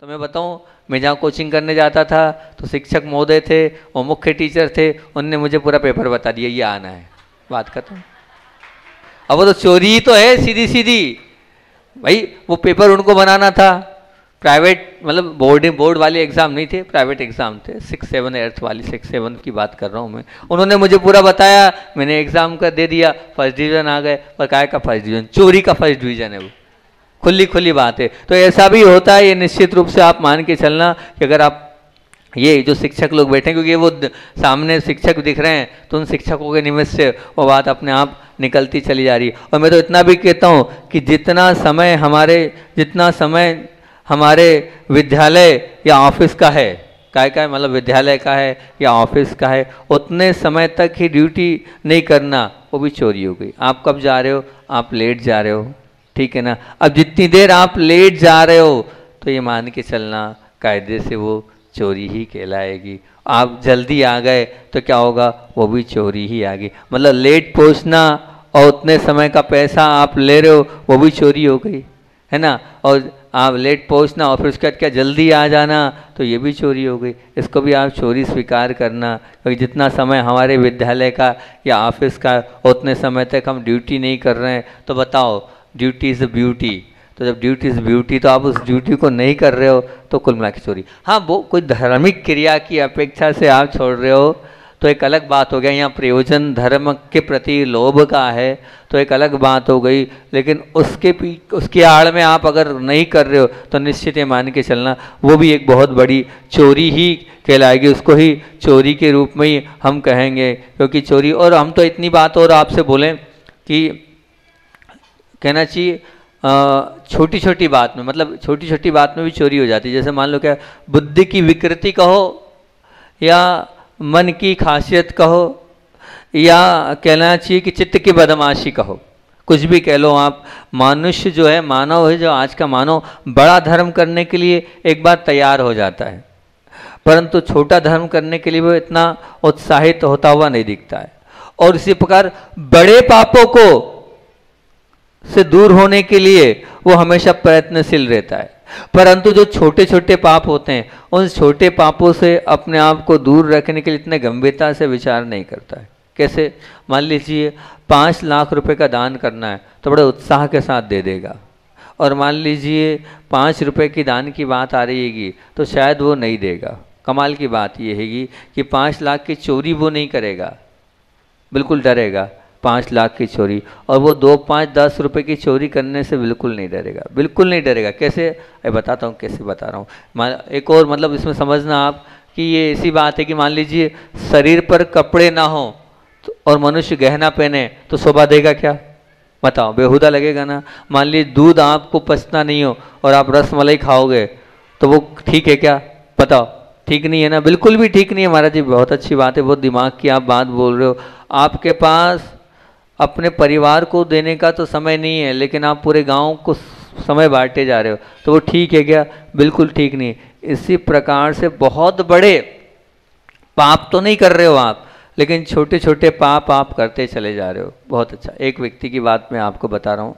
मैं बताऊं, मैं जहाँ कोचिंग करने जाता था तो शिक्षक महोदय थे और मुख्य टीचर थे, उनने मुझे पूरा पेपर बता दिया ये आना है, बात खत्म। अब वो तो चोरी ही तो है सीधी सीधी भाई। वो पेपर उनको बनाना था, प्राइवेट मतलब बोर्ड वाले एग्ज़ाम नहीं थे, प्राइवेट एग्ज़ाम थे, 6, 7, 8 वाली 6, 7 की बात कर रहा हूँ मैं। उन्होंने मुझे पूरा बताया, मैंने एग्ज़ाम का दे दिया, फर्स्ट डिवीज़न आ गए। पर काय का फर्स्ट डिवीज़न? चोरी का फर्स्ट डिवीज़न है वो, खुली बात है। तो ऐसा भी होता है, ये निश्चित रूप से आप मान के चलना कि अगर आप ये जो शिक्षक लोग बैठे हैं, क्योंकि वो सामने शिक्षक दिख रहे हैं, तो उन शिक्षकों के निमित्त से वो बात अपने आप निकलती चली जा रही है। और मैं तो इतना भी कहता हूँ कि जितना समय हमारे विद्यालय या ऑफिस का है, का है मतलब विद्यालय का है या ऑफिस का है, उतने समय तक ही ड्यूटी नहीं करना, वो भी चोरी हो गई। आप कब जा रहे हो? आप लेट जा रहे हो, ठीक है ना। अब जितनी देर आप लेट जा रहे हो तो ये मान के चलना कायदे से वो चोरी ही कहलाएगी। आप जल्दी आ गए तो क्या होगा? वो भी चोरी ही आ गई। मतलब लेट पहुंचना और उतने समय का पैसा आप ले रहे हो, वो भी चोरी हो गई, है ना। और आप लेट पहुंचना और फिर उसके बाद क्या जल्दी आ जाना, तो ये भी चोरी हो गई। इसको भी आप चोरी स्वीकार करना, क्योंकि जितना समय हमारे विद्यालय का या ऑफिस का, उतने समय तक हम ड्यूटी नहीं कर रहे हैं। तो बताओ, ड्यूटी इज़ ब्यूटी। तो जब ड्यूटी इज़ ब्यूटी, तो आप उस ड्यूटी को नहीं कर रहे हो तो कुल मिला के चोरी। हाँ, वो कोई धार्मिक क्रिया की अपेक्षा से आप छोड़ रहे हो तो एक अलग बात हो गया। यहाँ प्रयोजन धर्म के प्रति लोभ का है तो एक अलग बात हो गई, लेकिन उसके आड़ में आप अगर नहीं कर रहे हो तो निश्चित ये मान के चलना वो भी एक बहुत बड़ी चोरी ही कहलाएगी। उसको ही चोरी के रूप में ही हम कहेंगे, क्योंकि चोरी। और हम तो इतनी बात और आपसे बोलें कि कहना चाहिए छोटी छोटी बात में, मतलब छोटी छोटी बात में भी चोरी हो जाती है। जैसे मान लो क्या, बुद्धि की विकृति कहो या मन की खासियत कहो या कहना चाहिए कि चित्त की बदमाशी कहो, कुछ भी कह लो आप। मनुष्य जो है, मानव है जो आज का मानव, बड़ा धर्म करने के लिए एक बार तैयार हो जाता है, परंतु छोटा धर्म करने के लिए वो इतना उत्साहित होता हुआ नहीं दिखता है। और इसी प्रकार बड़े पापों को से दूर होने के लिए वो हमेशा प्रयत्नशील रहता है, परंतु जो छोटे छोटे पाप होते हैं उन छोटे पापों से अपने आप को दूर रखने के लिए इतने गंभीरता से विचार नहीं करता है। कैसे? मान लीजिए 5 लाख रुपए का दान करना है तो बड़े उत्साह के साथ दे देगा, और मान लीजिए 5 रुपए की दान की बात आ रही है तो शायद वो नहीं देगा। कमाल की बात यह है कि 5 लाख की चोरी वो नहीं करेगा, बिल्कुल डरेगा 5 लाख की चोरी, और वो 2, 5, 10 रुपए की चोरी करने से बिल्कुल नहीं डरेगा, बिल्कुल नहीं डरेगा। कैसे? बताता हूँ कैसे बता रहा हूँ। एक और मतलब इसमें समझना आप कि ये ऐसी बात है कि मान लीजिए शरीर पर कपड़े ना हो तो और मनुष्य गहना पहने तो शोभा देगा क्या? बताओ, बेहुदा लगेगा ना। मान लीजिए दूध आपको पचता नहीं हो और आप रस मलाई खाओगे तो वो ठीक है क्या? बताओ, ठीक नहीं है ना, बिल्कुल भी ठीक नहीं है। महाराज जी बहुत अच्छी बात है, बहुत दिमाग की आप बात बोल रहे हो। आपके पास अपने परिवार को देने का तो समय नहीं है, लेकिन आप पूरे गांव को समय बांटे जा रहे हो, तो वो ठीक है क्या? बिल्कुल ठीक नहीं। इसी प्रकार से बहुत बड़े पाप तो नहीं कर रहे हो आप, लेकिन छोटे छोटे पाप आप करते चले जा रहे हो। बहुत अच्छा। एक व्यक्ति की बात मैं आपको बता रहा हूँ,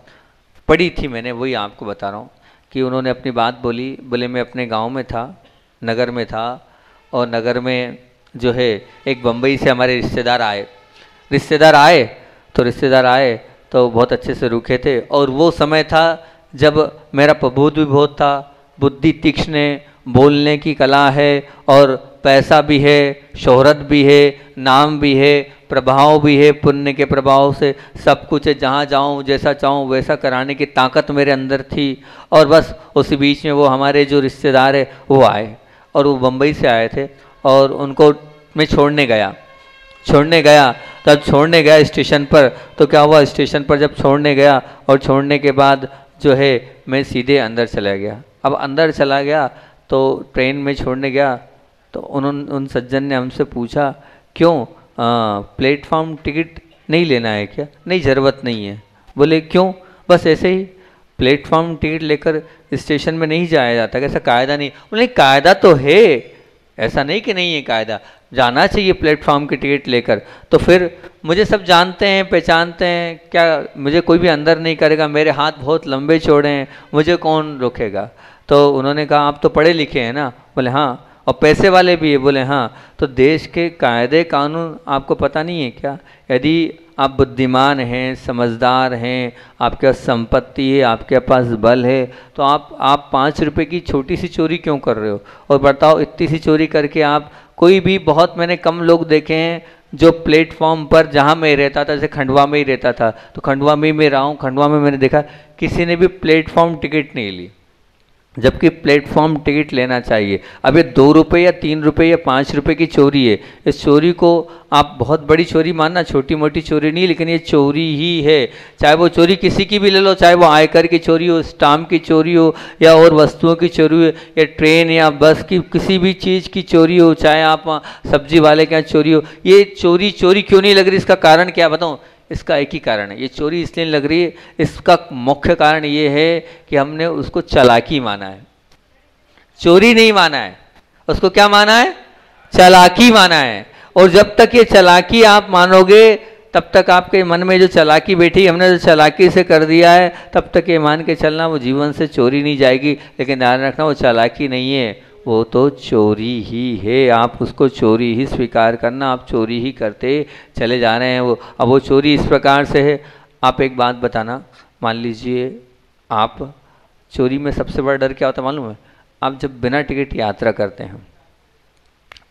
पढ़ी थी मैंने, वही आपको बता रहा हूँ कि उन्होंने अपनी बात बोली। बोले मैं अपने गाँव में था, नगर में था, और नगर में जो है एक बम्बई से हमारे रिश्तेदार आए तो बहुत अच्छे से रुके थे। और वो समय था जब मेरा प्रबोध भी बहुत था, बुद्धि तीक्ष्ण है, बोलने की कला है, और पैसा भी है, शोहरत भी है, नाम भी है, प्रभाव भी है, पुण्य के प्रभाव से सब कुछ है। जहाँ जाऊँ जैसा चाहूँ वैसा कराने की ताकत मेरे अंदर थी। और बस उसी बीच में वो हमारे जो रिश्तेदार है वो आए, और वो बम्बई से आए थे, और उनको मैं छोड़ने गया। तब छोड़ने गया स्टेशन पर, तो क्या हुआ, स्टेशन पर जब छोड़ने गया और छोड़ने के बाद जो है मैं सीधे अंदर चला गया। अब अंदर चला गया तो ट्रेन में छोड़ने गया तो उन सज्जन ने हमसे पूछा क्यों प्लेटफॉर्म टिकट नहीं लेना है क्या? नहीं, ज़रूरत नहीं है। बोले क्यों? बस ऐसे ही प्लेटफॉर्म टिकट लेकर स्टेशन में नहीं जाया जाता, ऐसा कायदा नहीं। बोले कायदा तो है, ऐसा नहीं कि नहीं है कायदा, जाना चाहिए प्लेटफॉर्म की टिकट लेकर। तो फिर मुझे सब जानते हैं, पहचानते हैं, क्या मुझे कोई भी अंदर नहीं करेगा, मेरे हाथ बहुत लंबे चौड़े हैं, मुझे कौन रोकेगा? तो उन्होंने कहा आप तो पढ़े लिखे हैं ना? बोले हाँ। और पैसे वाले भी है? बोले हाँ। तो देश के कायदे कानून आपको पता नहीं है क्या? यदि आप बुद्धिमान हैं, समझदार हैं, आपके पास संपत्ति है, आपके पास बल है, तो आप 5 रुपए की छोटी सी चोरी क्यों कर रहे हो? और बताओ इतनी सी चोरी करके आप कोई भी, बहुत मैंने कम लोग देखे हैं जो प्लेटफॉर्म पर, जहाँ मैं रहता था, जैसे खंडवा में ही रहता था, तो खंडवा में ही मैं रहा हूँ, खंडवा में मैंने देखा किसी ने भी प्लेटफॉर्म टिकट नहीं ली, जबकि प्लेटफॉर्म टिकट लेना चाहिए। अब ये 2 रुपये या 3 रुपये या 5 रुपये की चोरी है, इस चोरी को आप बहुत बड़ी चोरी मानना, छोटी मोटी चोरी नहीं, लेकिन ये चोरी ही है। चाहे वो चोरी किसी की भी ले लो, चाहे वो आयकर की चोरी हो, स्टाम्प की चोरी हो, या और वस्तुओं की चोरी हो, या ट्रेन या बस की किसी भी चीज़ की चोरी हो, चाहे आप सब्जी वाले के यहाँ चोरी हो, ये चोरी चोरी क्यों नहीं लग रही? इसका कारण क्या बताऊँ? इसका एक ही कारण है, ये चोरी इसलिए लग रही है, इसका मुख्य कारण ये है कि हमने उसको चालाकी माना है, चोरी नहीं माना है। उसको क्या माना है? चालाकी माना है। और जब तक ये चालाकी आप मानोगे, तब तक आपके मन में जो चालाकी बैठी, हमने जो चालाकी से कर दिया है, तब तक ये मान के चलना वो जीवन से चोरी नहीं जाएगी। लेकिन ध्यान रखना, वो चालाकी नहीं है, वो तो चोरी ही है। आप उसको चोरी ही स्वीकार करना, आप चोरी ही करते चले जा रहे हैं। अब वो चोरी इस प्रकार से है। आप एक बात बताना, मान लीजिए आप, चोरी में सबसे बड़ा डर क्या होता है मालूम है? आप जब बिना टिकट यात्रा करते हैं,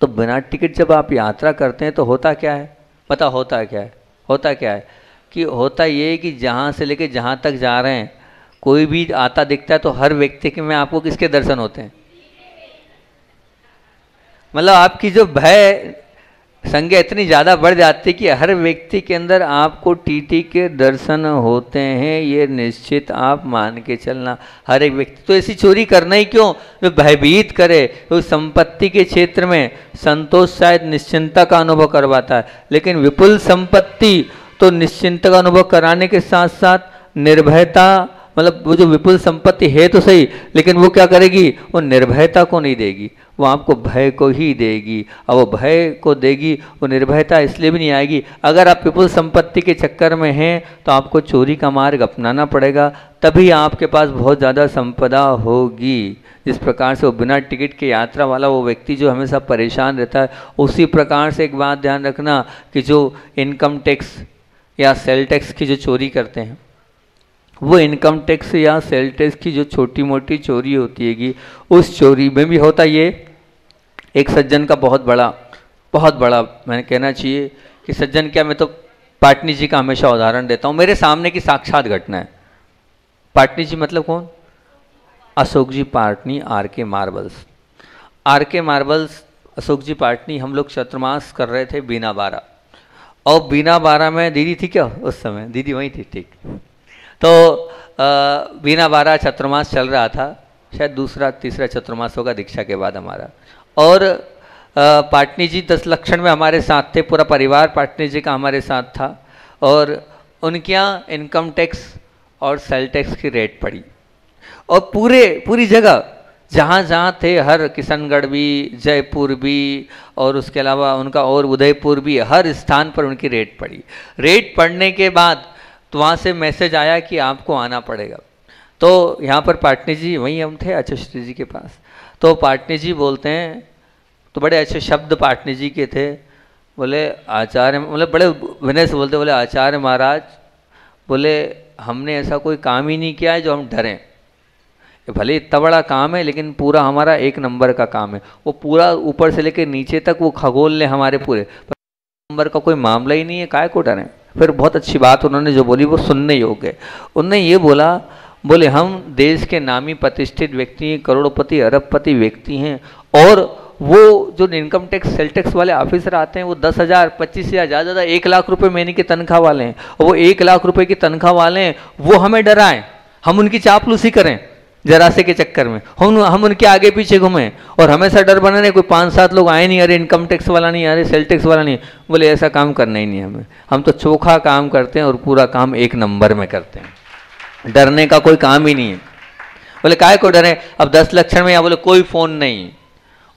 तो बिना टिकट जब आप यात्रा करते हैं तो होता क्या है पता? होता क्या है? होता क्या है कि होता ये है कि जहाँ से लेके जहाँ तक जा रहे हैं, कोई भी आता दिखता है तो हर व्यक्ति के में आपको किसके दर्शन होते हैं? मतलब आपकी जो भय संज्ञा इतनी ज़्यादा बढ़ जाती है कि हर व्यक्ति के अंदर आपको टीटी के दर्शन होते हैं। ये निश्चित आप मान के चलना, हर एक व्यक्ति। तो ऐसी चोरी करना ही क्यों जो भयभीत करे? तो संपत्ति के क्षेत्र में संतोष शायद निश्चिंतता का अनुभव करवाता है, लेकिन विपुल संपत्ति तो निश्चिंतता का अनुभव कराने के साथ साथ निर्भयता, मतलब वो जो विपुल संपत्ति है तो सही, लेकिन वो क्या करेगी? वो निर्भयता को नहीं देगी, वो आपको भय को ही देगी। और वो भय को देगी, वो निर्भयता इसलिए भी नहीं आएगी। अगर आप विपुल संपत्ति के चक्कर में हैं तो आपको चोरी का मार्ग अपनाना पड़ेगा, तभी आपके पास बहुत ज़्यादा संपदा होगी। जिस प्रकार से वो बिना टिकट के यात्रा वाला वो व्यक्ति जो हमेशा परेशान रहता है, उसी प्रकार से एक बात ध्यान रखना कि जो इनकम टैक्स या सेल टैक्स की जो चोरी करते हैं, वो इनकम टैक्स या सेल टैक्स की जो छोटी मोटी चोरी होती हैगी, उस चोरी में भी होता ये। एक सज्जन का बहुत बड़ा मैंने कहना चाहिए कि सज्जन क्या, मैं तो पाटनी जी का हमेशा उदाहरण देता हूँ, मेरे सामने की साक्षात घटना है। पाटनी जी मतलब कौन? Ashok ji Patni, RK. Marbles. RK. Marbles, Ashok ji Patni, हम लोग चतुर्मास कर रहे थे बीना बारा, और बीना बारा में दीदी थी क्या उस समय? दीदी वहीं थी, ठीक। तो बीना बारा चतुर्मास चल रहा था, शायद दूसरा तीसरा चतुर्मास होगा दीक्षा के बाद हमारा। और पाटनी जी 10 लक्षण में हमारे साथ थे, पूरा परिवार पाटनी जी का हमारे साथ था। और उनके यहाँ इनकम टैक्स और सेल टैक्स की रेट पड़ी, और पूरी जगह जहाँ जहाँ थे, हर किशनगढ़ भी, जयपुर भी, और उसके अलावा उनका और उदयपुर भी, हर स्थान पर उनकी रेट पड़ी। रेट पड़ने के बाद तो वहाँ से मैसेज आया कि आपको आना पड़ेगा। तो यहाँ पर पाटनी जी, वहीं हम थे आचार्य जी के पास, तो पाटनी जी बोलते हैं, तो बड़े अच्छे शब्द पाटनी जी के थे, बोले आचार्य, मतलब बड़े विनय से बोलते, बोले आचार्य महाराज, बोले हमने ऐसा कोई काम ही नहीं किया है जो हम डरें। भले इतना बड़ा काम है, लेकिन पूरा हमारा 1 नंबर का काम है। वो पूरा ऊपर से लेकर नीचे तक वो खगोल ले हमारे पूरे, पर नंबर का कोई मामला ही नहीं है, काहे को डरें। फिर बहुत अच्छी बात उन्होंने जो बोली वो सुनने योग्य है। उन्होंने ये बोला, बोले हम देश के नामी प्रतिष्ठित व्यक्ति हैं, करोड़पति अरबपति व्यक्ति हैं, और वो जो इनकम टैक्स सेल टैक्स वाले ऑफिसर आते हैं वो 10,000 25,000 ज़्यादा 1 लाख रुपए महीने की तनख्वाह वाले हैं, और वो 1 लाख रुपए की तनख्वाह वाले हैं, वो हमें डराएं, हम उनकी चापलूसी करें जरा से के चक्कर में, हम उनके आगे पीछे घूमें, और हमेशा डर बना नहीं। कोई 5-7 लोग आए नहीं, अरे इनकम टैक्स वाला नहीं, अरे सेल टैक्स वाला नहीं, बोले ऐसा काम करना ही नहीं हमें, हम तो चोखा काम करते हैं और पूरा काम 1 नंबर में करते हैं, डरने का कोई काम ही नहीं है। बोले काहे को डरे? अब 10 लक्षण में, या बोले कोई फ़ोन नहीं,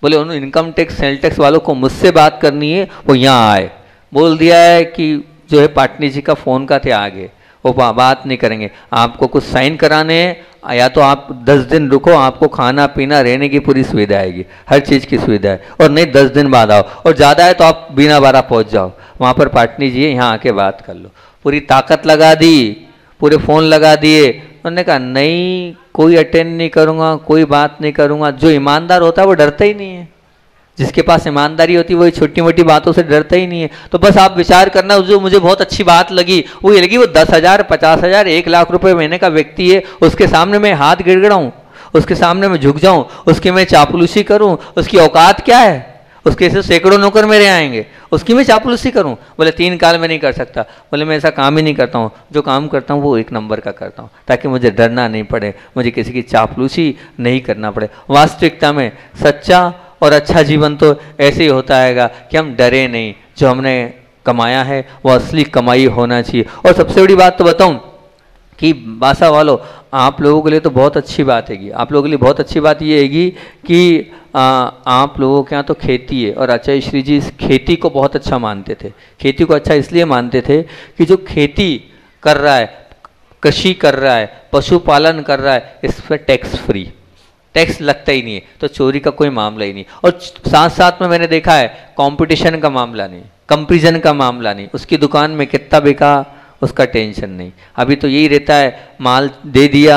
बोले उन इनकम टैक्स सेल टैक्स वालों को मुझसे बात करनी है, वो यहाँ आए। बोल दिया है कि जो है पाटनी जी का फ़ोन का थे आगे, वो बात नहीं करेंगे। आपको कुछ साइन कराने हैं या तो आप 10 दिन रुको, आपको खाना पीना रहने की पूरी सुविधा आएगी, हर चीज़ की सुविधा है। और नहीं 10 दिन बाद आओ, और ज़्यादा है तो आप बिना बारा पहुँच जाओ वहाँ पर, पाटनी जी यहाँ आके बात कर लो। पूरी ताकत लगा दी, पूरे फ़ोन लगा दिए। उन्होंने कहा नहीं, कोई अटेंड नहीं करूँगा, कोई बात नहीं करूँगा। जो ईमानदार होता है वो डरता ही नहीं है, जिसके पास ईमानदारी होती है वो छोटी मोटी बातों से डरता ही नहीं है। तो बस आप विचार करना, जो मुझे बहुत अच्छी बात लगी वो ये लगी, वो 10,000, 50,000, 1 लाख रुपए महीने का व्यक्ति है, उसके सामने मैं हाथ गिड़गिड़ाऊं, उसके सामने मैं झुक जाऊं, उसकी मैं चापलूसी करूं, उसकी औकात क्या है? उसके से सैकड़ों नौकर मेरे आएंगे, उसकी मैं चापलूसी करूं? बोले 3 काल में नहीं कर सकता। बोले मैं ऐसा काम ही नहीं करता हूँ, जो काम करता हूँ वो 1 नंबर का करता हूँ, ताकि मुझे डरना नहीं पड़े, मुझे किसी की चापलूसी नहीं करना पड़े। वास्तविकता में सच्चा और अच्छा जीवन तो ऐसे ही होता है कि हम डरे नहीं, जो हमने कमाया है वो असली कमाई होना चाहिए। और सबसे बड़ी बात तो बताऊं कि बासा वालों, आप लोगों के लिए तो बहुत अच्छी बात हैगी, आप लोगों के लिए बहुत अच्छी बात ये हैगी कि आप लोगों के यहाँ तो खेती है, और आचार्य श्री जी इस खेती को बहुत अच्छा मानते थे। खेती को अच्छा इसलिए मानते थे कि जो खेती कर रहा है, कृषि कर रहा है, पशुपालन कर रहा है, इस पर टैक्स फ्री, टैक्स लगता ही नहीं है, तो चोरी का कोई मामला ही नहीं। और साथ साथ में मैंने देखा है कंपटीशन का मामला नहीं, कंपैरिजन का मामला नहीं, उसकी दुकान में कितना बिका उसका टेंशन नहीं। अभी तो यही रहता है, माल दे दिया,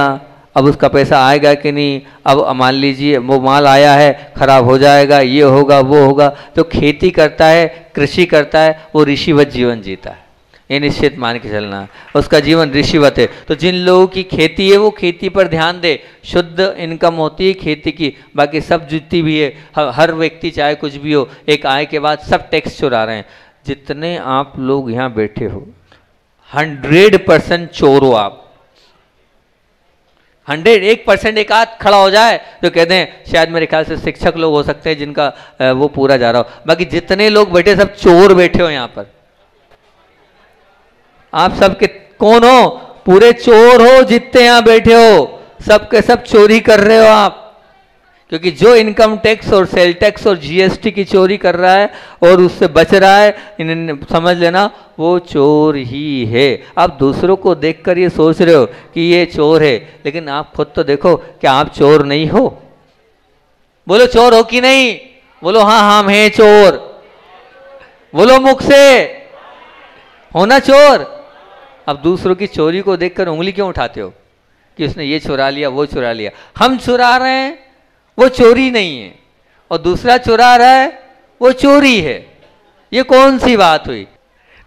अब उसका पैसा आएगा कि नहीं, अब मान लीजिए वो माल आया है खराब हो जाएगा, ये होगा वो होगा। तो खेती करता है, कृषि करता है, वो ऋषिवत जीवन जीता है, ये निश्चित मान के चलना है, उसका जीवन ऋषिवत है। तो जिन लोगों की खेती है वो खेती पर ध्यान दे, शुद्ध इनकम होती है खेती की, बाकी सब जितनी भी है, हर व्यक्ति चाहे कुछ भी हो, एक आय के बाद सब टैक्स चुरा रहे हैं। जितने आप लोग यहाँ बैठे हो 100% चोर हो आप। 101% एक आध खड़ा हो जाए जो कहते हैं, शायद मेरे ख्याल से शिक्षक लोग हो सकते हैं जिनका वो पूरा जा रहा हो, बाकी जितने लोग बैठे सब चोर बैठे हो यहाँ पर। आप सब के कौन हो? पूरे चोर हो, जितने यहाँ बैठे हो सब के सब चोरी कर रहे हो आप, क्योंकि जो इनकम टैक्स और सेल टैक्स और जीएसटी की चोरी कर रहा है और उससे बच रहा है, समझ लेना वो चोर ही है। आप दूसरों को देखकर ये सोच रहे हो कि ये चोर है, लेकिन आप खुद तो देखो कि आप चोर नहीं हो। बोलो चोर हो कि नहीं? बोलो हाँ हम हैं चोर। बोलो मुख से, होना चोर। अब दूसरों की चोरी को देखकर उंगली क्यों उठाते हो कि उसने ये चुरा लिया वो चुरा लिया? हम चुरा रहे हैं वो चोरी नहीं है, और दूसरा चुरा रहा है वो चोरी है। ये कौन सी बात हुई?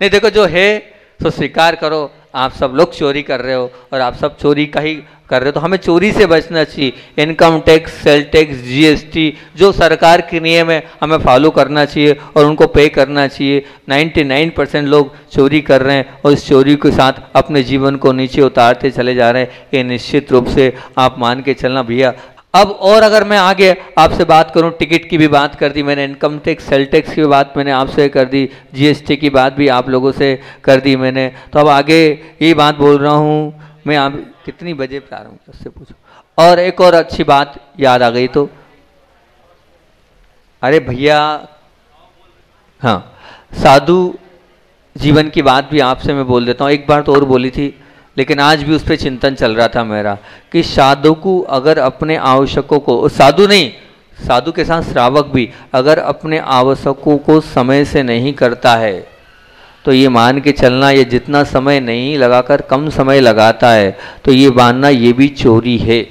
नहीं देखो, जो है तो स्वीकार करो, आप सब लोग चोरी कर रहे हो और आप सब चोरी का ही कर रहे हो, तो हमें चोरी से बचना चाहिए। Income tax, sale tax, GST जो सरकार के नियम है हमें फॉलो करना चाहिए और उनको पे करना चाहिए। 99% लोग चोरी कर रहे हैं और इस चोरी के साथ अपने जीवन को नीचे उतारते चले जा रहे हैं। ये निश्चित रूप से आप मान के चलना भैया। अब और अगर मैं आगे आपसे बात करूं, टिकट की भी बात कर दी मैंने, इनकम टैक्स, सेल टैक्स की बात मैंने आपसे कर दी, जीएसटी की बात भी आप लोगों से कर दी मैंने। तो अब आगे यही बात बोल रहा हूं मैं, आप कितनी बजे प्रारंभ किया उससे पूछो। और एक और अच्छी बात याद आ गई, तो अरे भैया हाँ, साधु जीवन की बात भी आपसे मैं बोल देता हूँ। एक बार तो और बोली थी, लेकिन आज भी उस पर चिंतन चल रहा था मेरा कि साधु को अगर अपने आवश्यकों को, साधु नहीं, साधु के साथ श्रावक भी, अगर अपने आवश्यकों को समय से नहीं करता है तो ये मान के चलना, ये जितना समय नहीं लगाकर कम समय लगाता है, तो ये मानना ये भी चोरी है।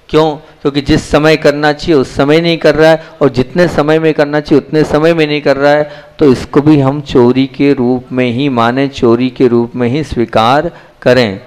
क्यों? क्योंकि जिस समय करना चाहिए उस समय नहीं कर रहा है, और जितने समय में करना चाहिए उतने समय में नहीं कर रहा है, तो इसको भी हम चोरी के रूप में ही माने, चोरी के रूप में ही स्वीकार करें,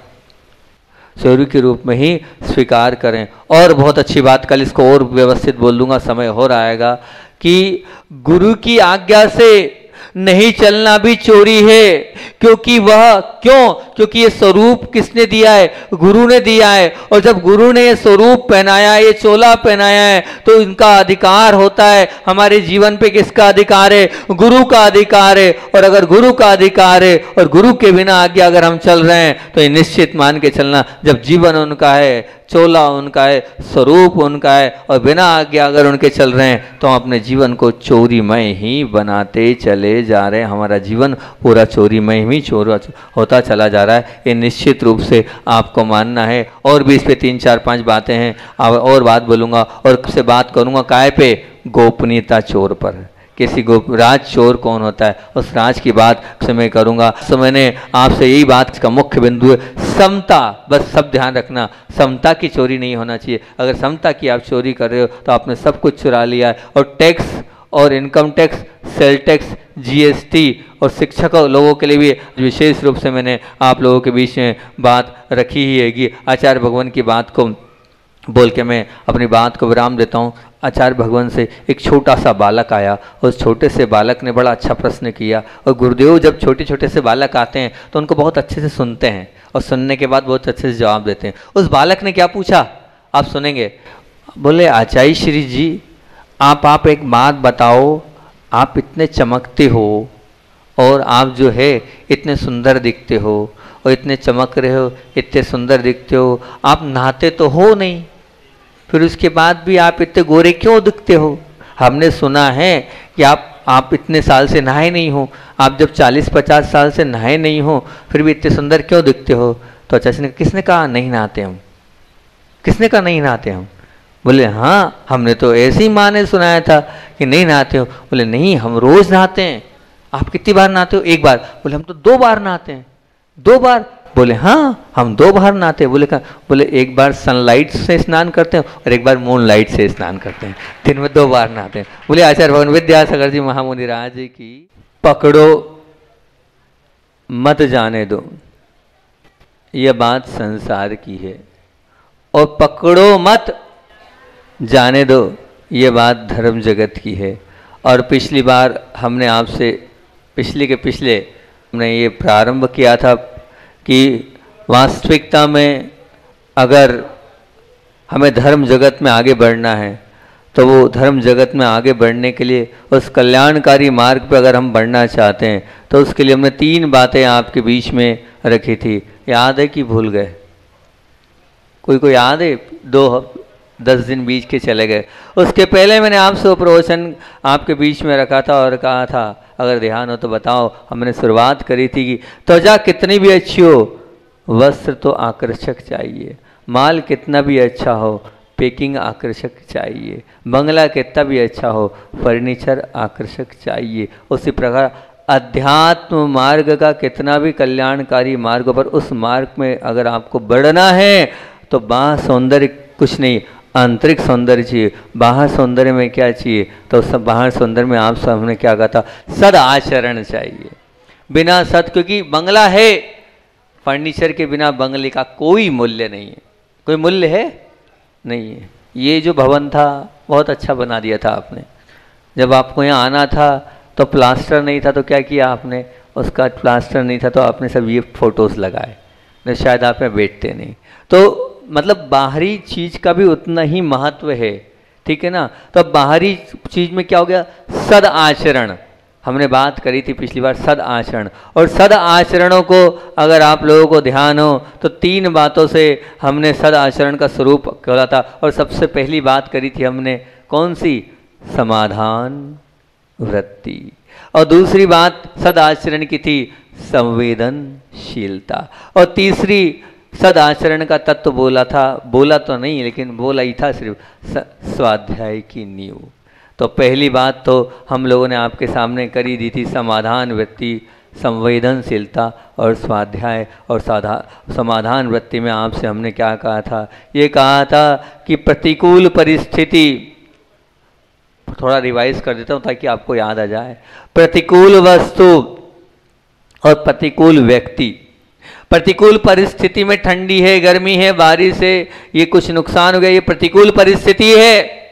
चोरी के रूप में ही स्वीकार करें। और बहुत अच्छी बात, कल इसको और व्यवस्थित बोल दूंगा, समय हो रहा है, कि गुरु की आज्ञा से नहीं चलना भी चोरी है। क्योंकि वह क्योंकि ये स्वरूप किसने दिया है? गुरु ने दिया है। और जब गुरु ने ये स्वरूप पहनाया है, ये चोला पहनाया है, तो इनका अधिकार होता है। हमारे जीवन पे किसका अधिकार है? गुरु का अधिकार है। और अगर गुरु का अधिकार है और गुरु के बिना आज्ञा अगर हम चल रहे हैं, तो ये निश्चित मान के चलना, जब जीवन उनका है, चोला उनका है, स्वरूप उनका है, और बिना आज्ञा अगर उनके चल रहे हैं, तो हम अपने जीवन को चोरीमय ही बनाते चले जा रहे हैं, हमारा जीवन पूरा चोरीमय ही चोर होता चला जा रहा है। ये निश्चित रूप से आपको मानना है। और भी इस पे 3 4 5 बातें हैं, और बात बोलूँगा और से बात करूँगा काय पे, गोपनीयता चोर पर। किसी राज चोर कौन होता है, उस राज की बात से मैं करूँगा। तो मैंने आपसे यही बात का मुख्य बिंदु है समता, बस सब ध्यान रखना, समता की चोरी नहीं होना चाहिए। अगर समता की आप चोरी कर रहे हो तो आपने सब कुछ चुरा लिया है। और टैक्स और income tax, sale tax, GST और शिक्षक लोगों के लिए भी विशेष रूप से मैंने आप लोगों के बीच में बात रखी ही है कि आचार्य भगवान की बात को बोल के मैं अपनी बात को विराम देता हूँ। आचार्य भगवान से एक छोटा सा बालक आया, उस छोटे से बालक ने बड़ा अच्छा प्रश्न किया। और गुरुदेव जब छोटे छोटे से बालक आते हैं तो उनको बहुत अच्छे से सुनते हैं और सुनने के बाद बहुत अच्छे से जवाब देते हैं। उस बालक ने क्या पूछा आप सुनेंगे। बोले आचार्य श्री जी आप एक बात बताओ, आप इतने चमकते हो और आप जो है इतने सुंदर दिखते हो और इतने चमक रहे हो, इतने सुंदर दिखते हो, आप नहाते तो हो नहीं, फिर उसके बाद भी आप इतने गोरे क्यों दिखते हो? हमने सुना है कि आप इतने साल से नहाए नहीं हो, आप जब 40-50 साल से नहाए नहीं हो फिर भी इतने सुंदर क्यों दिखते हो? तो आचार्य ने किसने कहा नहीं नहाते हम, किसने कहा नहीं नहाते हम? बोले हाँ हमने तो ऐसे ही माँ ने सुनाया था कि नहीं नहाते हो। बोले नहीं हम रोज नहाते हैं। आप कितनी बार नहाते हो? एक बार। बोले हम तो 2 बार नहाते हैं। 2 बार? बोले हाँ हम 2 बार नहाते हैं। बोले कहा? बोले एक बार सनलाइट से स्नान करते हैं और एक बार मून लाइट से स्नान करते हैं, दिन में 2 बार नहाते हैं। बोले आचार्य भगवान विद्यासागर जी महामुनि राज की पकड़ो मत जाने दो, यह बात संसार की है, और पकड़ो मत जाने दो ये बात धर्म जगत की है। और पिछली बार हमने आपसे पिछले हमने ये प्रारंभ किया था कि वास्तविकता में अगर हमें धर्म जगत में आगे बढ़ना है तो वो धर्म जगत में आगे बढ़ने के लिए उस कल्याणकारी मार्ग पर अगर हम बढ़ना चाहते हैं तो उसके लिए हमने 3 बातें आपके बीच में रखी थी। याद है कि भूल गए? कोई याद है? 10 दिन बीच के चले गए। उसके पहले मैंने आपसे प्रवचन आपके बीच में रखा था और कहा था अगर ध्यान हो तो बताओ। हमने शुरुआत करी थी कि त्वचा कितनी भी अच्छी हो, वस्त्र तो आकर्षक चाहिए, माल कितना भी अच्छा हो, पैकिंग आकर्षक चाहिए, बंगला कितना भी अच्छा हो, फर्नीचर आकर्षक चाहिए। उसी प्रकार अध्यात्म मार्ग का कितना भी कल्याणकारी मार्ग पर उस मार्ग में अगर आपको बढ़ना है तो बाह्य सौंदर्य कुछ नहीं, आंतरिक सौंदर्य चाहिए। बाहर सौंदर्य में क्या चाहिए? तो सब बाहर सौंदर्य में आप हमने क्या कहा था? सद आचरण चाहिए। बिना सद, क्योंकि बंगला है, फर्नीचर के बिना बंगले का कोई मूल्य नहीं है। कोई मूल्य है नहीं है। ये जो भवन था बहुत अच्छा बना दिया था आपने। जब आपको यहाँ आना था तो प्लास्टर नहीं था, तो क्या किया आपने? उसका प्लास्टर नहीं था तो आपने सब ये फोटोज़ लगाए, नहीं शायद आप में बैठते नहीं। तो मतलब बाहरी चीज का भी उतना ही महत्व है, ठीक है ना? तो अब बाहरी चीज में क्या हो गया? सद आचरण। हमने बात करी थी पिछली बार सद आचरण, और सद आचरणों को अगर आप लोगों को ध्यान हो तो 3 बातों से हमने सद आचरण का स्वरूप खोला था। और सबसे पहली बात करी थी हमने कौन सी? समाधान वृत्ति। और दूसरी बात सद आचरण की थी संवेदनशीलता। और तीसरी सद आचरण का तत्व बोला तो नहीं लेकिन बोला ही था सिर्फ स्वाध्याय की नींव। तो पहली बात तो हम लोगों ने आपके सामने करी दी थी समाधान वृत्ति, संवेदनशीलता और स्वाध्याय। और समाधान वृत्ति में आपसे हमने क्या कहा था? ये कहा था कि प्रतिकूल परिस्थिति, थोड़ा रिवाइज कर देता हूँ ताकि आपको याद आ जाए। प्रतिकूल वस्तु और प्रतिकूल व्यक्ति। प्रतिकूल परिस्थिति में ठंडी है, गर्मी है, बारिश है, ये कुछ नुकसान हो गया, ये प्रतिकूल परिस्थिति है।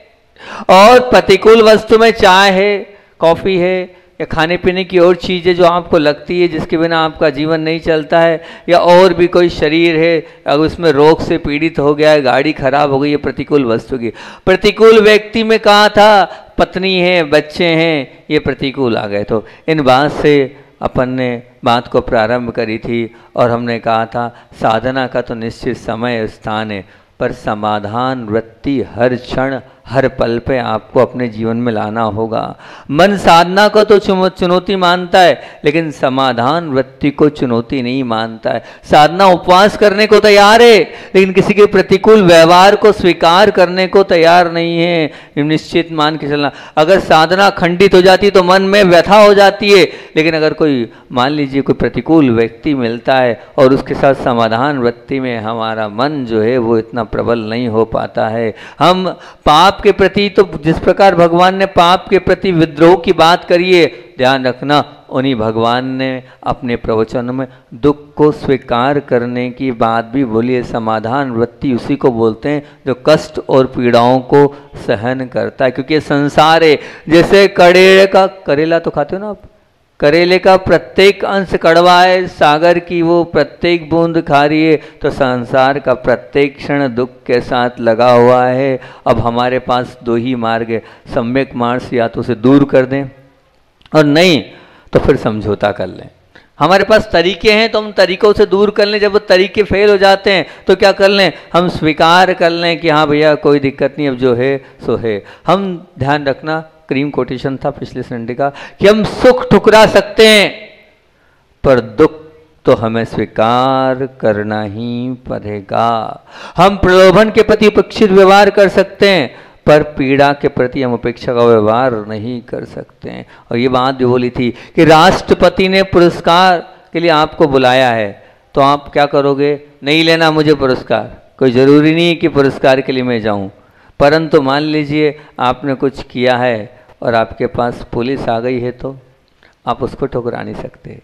और प्रतिकूल वस्तु में चाय है, कॉफ़ी है या खाने पीने की और चीज़ें जो आपको लगती है जिसके बिना आपका जीवन नहीं चलता है, या और भी कोई शरीर है अगर उसमें रोग से पीड़ित हो गया है, गाड़ी खराब हो गई, ये प्रतिकूल वस्तु की। प्रतिकूल व्यक्ति में कहा था पत्नी है, बच्चे हैं, ये प्रतिकूल आ गए। तो इन बात से अपन ने बात को प्रारंभ करी थी और हमने कहा था साधना का तो निश्चित समय स्थान है, पर समाधान वृत्ति हर क्षण हर पल पे आपको अपने जीवन में लाना होगा। मन साधना को तो चुनौती मानता है, लेकिन समाधान वृत्ति को चुनौती नहीं मानता है। साधना उपवास करने को तैयार है, लेकिन किसी के प्रतिकूल व्यवहार को स्वीकार करने को तैयार नहीं है। निश्चित मान के चलना, अगर साधना खंडित हो जाती तो मन में व्यथा हो जाती है, लेकिन अगर कोई मान लीजिए कोई प्रतिकूल व्यक्ति मिलता है और उसके साथ समाधान वृत्ति में हमारा मन जो है वो इतना प्रबल नहीं हो पाता है। हम पाप के प्रति, तो जिस प्रकार भगवान ने पाप के प्रति विद्रोह की बात करी है, ध्यान रखना उन्हीं भगवान ने अपने प्रवचन में दुख को स्वीकार करने की बात भी बोली है। समाधान वृत्ति उसी को बोलते हैं जो कष्ट और पीड़ाओं को सहन करता है, क्योंकि संसार है जैसे करेला तो खाते हो ना आप, करेले का प्रत्येक अंश कड़वा है, सागर की वो प्रत्येक बूंद खारी है, तो संसार का प्रत्येक क्षण दुख के साथ लगा हुआ है। अब हमारे पास दो ही मार्ग है, सम्यक मार्ग से या तो उसे दूर कर दें और नहीं तो फिर समझौता कर लें। हमारे पास तरीके हैं तो हम तरीकों से दूर कर लें, जब वो तरीके फेल हो जाते हैं तो क्या कर लें, हम स्वीकार कर लें कि हाँ भैया कोई दिक्कत नहीं, अब जो है सो है। हम ध्यान रखना, क्रीम कोटेशन था पिछले संडे का कि हम सुख ठुकरा सकते हैं पर दुख तो हमें स्वीकार करना ही पड़ेगा। हम प्रलोभन के प्रति उपेक्षित व्यवहार कर सकते हैं पर पीड़ा के प्रति हम उपेक्षा का व्यवहार नहीं कर सकते हैं। और ये बात जो बोली थी कि राष्ट्रपति ने पुरस्कार के लिए आपको बुलाया है तो आप क्या करोगे, नहीं लेना मुझे पुरस्कार, कोई ज़रूरी नहीं है कि पुरस्कार के लिए मैं जाऊं। परंतु मान लीजिए आपने कुछ किया है और आपके पास पुलिस आ गई है तो आप उसको ठुकरा नहीं सकते।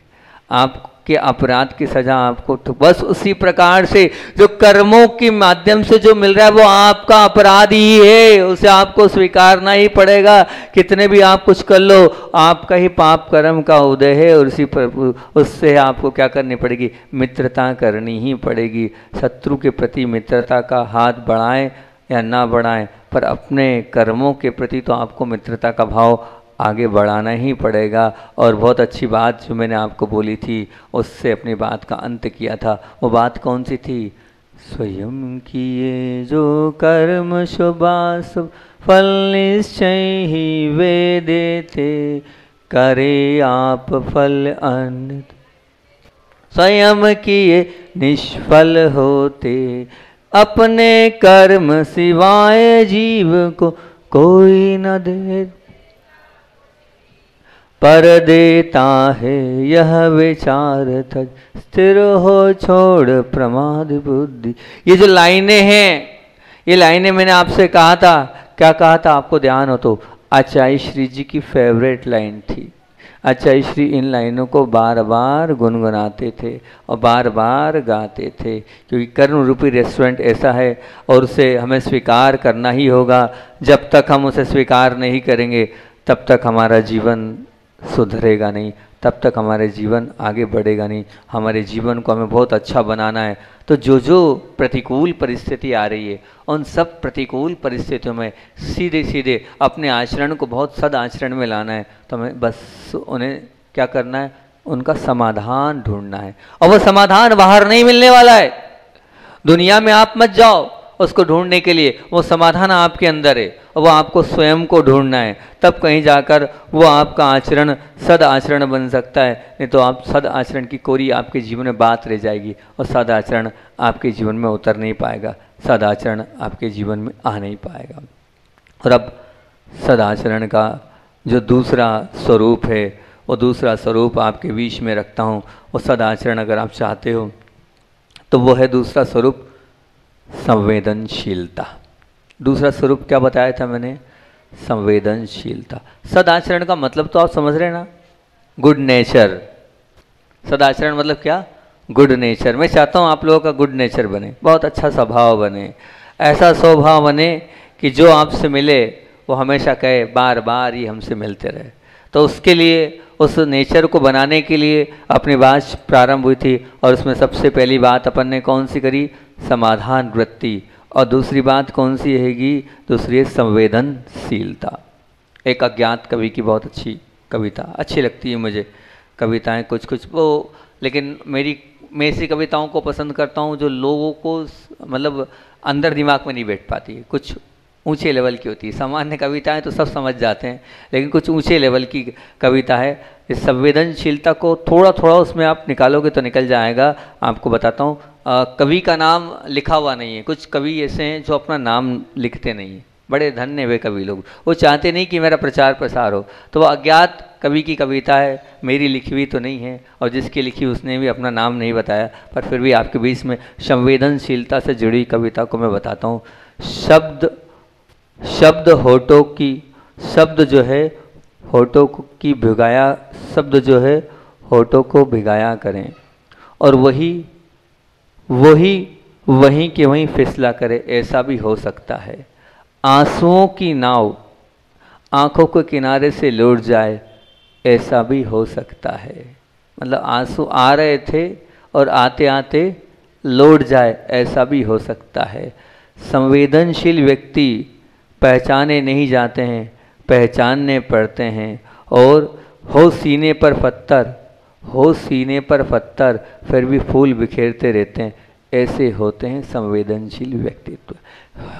आपके अपराध की सजा आपको बस उसी प्रकार से जो कर्मों के माध्यम से जो मिल रहा है वो आपका अपराध ही है, उसे आपको स्वीकारना ही पड़ेगा। कितने भी आप कुछ कर लो, आपका ही पाप कर्म का उदय है और उसी पर उससे आपको क्या करनी पड़ेगी, मित्रता करनी ही पड़ेगी। शत्रु के प्रति मित्रता का हाथ बढ़ाएं या ना बढ़ाएं, पर अपने कर्मों के प्रति तो आपको मित्रता का भाव आगे बढ़ाना ही पड़ेगा। और बहुत अच्छी बात जो मैंने आपको बोली थी उससे अपनी बात का अंत किया था, वो बात कौन सी थी, स्वयं किए जो कर्म शुभाशुभ फल निश्चय ही वे देते, करे आप फल अन्य स्वयं किए निष्फल होते, अपने कर्म सिवाय जीव को कोई न दे, पर देता है यह विचार तज, स्थिर हो छोड़ प्रमाद बुद्धि। ये जो लाइनें हैं, ये लाइनें मैंने आपसे कहा था, क्या कहा था आपको ध्यान हो तो, आचार्य श्री जी की फेवरेट लाइन थी। आचार्य श्री इन लाइनों को बार बार गुनगुनाते थे और बार बार गाते थे, क्योंकि कर्म रूपी रेस्टोरेंट ऐसा है और उसे हमें स्वीकार करना ही होगा। जब तक हम उसे स्वीकार नहीं करेंगे तब तक हमारा जीवन सुधरेगा नहीं, तब तक हमारे जीवन आगे बढ़ेगा नहीं। हमारे जीवन को हमें बहुत अच्छा बनाना है तो जो जो प्रतिकूल परिस्थिति आ रही है उन सब प्रतिकूल परिस्थितियों में सीधे सीधे अपने आचरण को बहुत सद आचरण में लाना है। तो हमें बस उन्हें क्या करना है, उनका समाधान ढूंढना है। और वो समाधान बाहर नहीं मिलने वाला है, दुनिया में आप मत जाओ उसको ढूंढने के लिए, वो समाधान आपके अंदर है और वो आपको स्वयं को ढूंढना है। तब कहीं जाकर वो आपका आचरण सद आचरण बन सकता है, नहीं तो आप सद आचरण की कोरी आपके जीवन में बात रह जाएगी और सद आचरण आपके जीवन में उतर नहीं पाएगा, सद आचरण आपके जीवन में आ नहीं पाएगा। और अब सद आचरण का जो दूसरा स्वरूप है, वो दूसरा स्वरूप आपके बीच में रखता हूँ। वो सद आचरण अगर आप चाहते हो तो वो है दूसरा स्वरूप संवेदनशीलता। दूसरा स्वरूप क्या बताया था मैंने, संवेदनशीलता। सदाचरण का मतलब तो आप समझ रहे हैं ना, गुड नेचर। सदाचरण मतलब क्या, गुड नेचर। मैं चाहता हूँ आप लोगों का गुड नेचर बने, बहुत अच्छा स्वभाव बने, ऐसा स्वभाव बने कि जो आपसे मिले वो हमेशा कहे बार बार ही हमसे मिलते रहे। तो उसके लिए, उस नेचर को बनाने के लिए अपनी बात प्रारंभ हुई थी और उसमें सबसे पहली बात अपन ने कौन सी करी, समाधान वृत्ति। और दूसरी बात कौन सी रहेगी, दूसरी है संवेदनशीलता। एक अज्ञात कवि की बहुत अच्छी कविता, अच्छी लगती है मुझे कविताएं कुछ कुछ वो, लेकिन मैं ऐसी कविताओं को पसंद करता हूँ जो लोगों को मतलब अंदर दिमाग में नहीं बैठ पाती है। कुछ ऊंचे लेवल की होती है। सामान्य कविताएं तो सब समझ जाते हैं, लेकिन कुछ ऊंचे लेवल की कविता है। इस संवेदनशीलता को थोड़ा थोड़ा उसमें आप निकालोगे तो निकल जाएगा। आपको बताता हूँ, कवि का नाम लिखा हुआ नहीं है। कुछ कवि ऐसे हैं जो अपना नाम लिखते नहीं हैं, बड़े धन्य वे कवि लोग। वो चाहते नहीं कि मेरा प्रचार प्रसार हो, तो वो अज्ञात कवि की कविता है, मेरी लिखी हुई तो नहीं है, और जिसकी लिखी उसने भी अपना नाम नहीं बताया, पर फिर भी आपके बीच में संवेदनशीलता से जुड़ी कविता को मैं बताता हूँ। शब्द होठों की, शब्द जो है होठों की भिगाया, शब्द जो है होठों को भिगाया करें, और वहीं के वहीं फिसला करे, ऐसा भी हो सकता है। आंसुओं की नाव आंखों के किनारे से लौट जाए, ऐसा भी हो सकता है। मतलब आंसू आ रहे थे और आते आते लौट जाए, ऐसा भी हो सकता है। संवेदनशील व्यक्ति पहचाने नहीं जाते हैं, पहचानने पड़ते हैं। और हो सीने पर पत्थर फिर भी फूल बिखेरते रहते हैं, ऐसे होते हैं संवेदनशील व्यक्तित्व।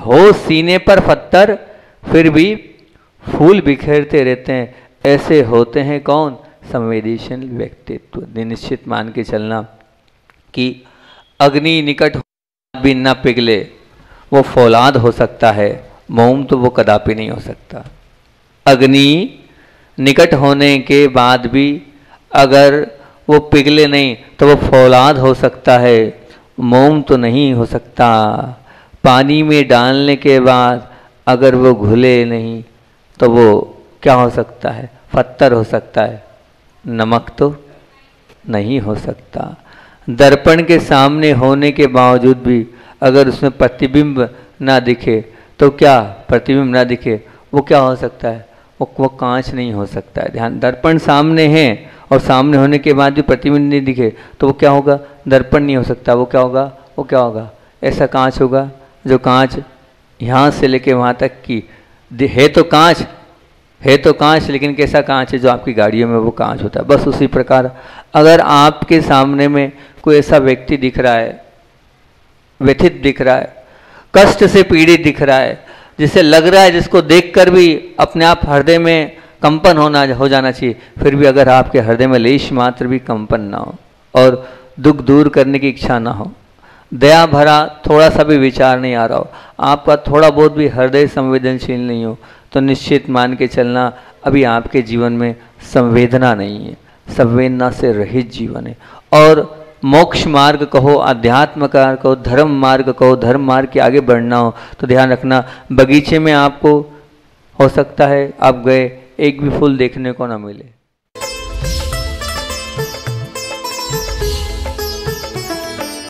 हो सीने पर पत्थर फिर भी फूल बिखेरते रहते हैं, ऐसे होते हैं कौन? संवेदनशील व्यक्तित्व। निश्चित मान के चलना कि अग्नि निकट भी न पिघले, वो फौलाद हो सकता है, मोम तो वो कदापि नहीं हो सकता। अग्नि निकट होने के बाद भी अगर वो पिघले नहीं तो वो फौलाद हो सकता है, मोम तो नहीं हो सकता। पानी में डालने के बाद अगर वो घुले नहीं तो वो क्या हो सकता है? पत्थर हो सकता है, नमक तो नहीं हो सकता। दर्पण के सामने होने के बावजूद भी अगर उसमें प्रतिबिंब ना दिखे तो क्या? प्रतिबिंब ना दिखे वो क्या हो सकता है? वो कांच नहीं हो सकता है। ध्यान, दर्पण सामने है और सामने होने के बाद भी प्रतिबिंब नहीं दिखे तो वो क्या होगा? दर्पण नहीं हो सकता। वो क्या होगा? ऐसा कांच होगा जो कांच यहाँ से लेके वहाँ तक की है तो कांच, लेकिन कैसा कांच है? जो आपकी गाड़ियों में वो कांच होता है। बस उसी प्रकार अगर आपके सामने में कोई ऐसा व्यक्ति दिख रहा है, व्यथित दिख रहा है, कष्ट से पीड़ित दिख रहा है, जिसे लग रहा है, जिसको देखकर भी अपने आप हृदय में कंपन हो जाना चाहिए, फिर भी अगर आपके हृदय में लेश मात्र भी कंपन ना हो और दुख दूर करने की इच्छा ना हो, दया भरा थोड़ा सा भी विचार नहीं आ रहा हो, आपका थोड़ा बहुत भी हृदय संवेदनशील नहीं हो, तो निश्चित मान के चलना अभी आपके जीवन में संवेदना नहीं है, संवेदना से रहित जीवन है। और मोक्ष मार्ग कहो, अध्यात्म का कहो, धर्म मार्ग कहो, धर्म मार्ग के आगे बढ़ना हो तो ध्यान रखना, बगीचे में आपको हो सकता है आप गए, एक भी फूल देखने को ना मिले,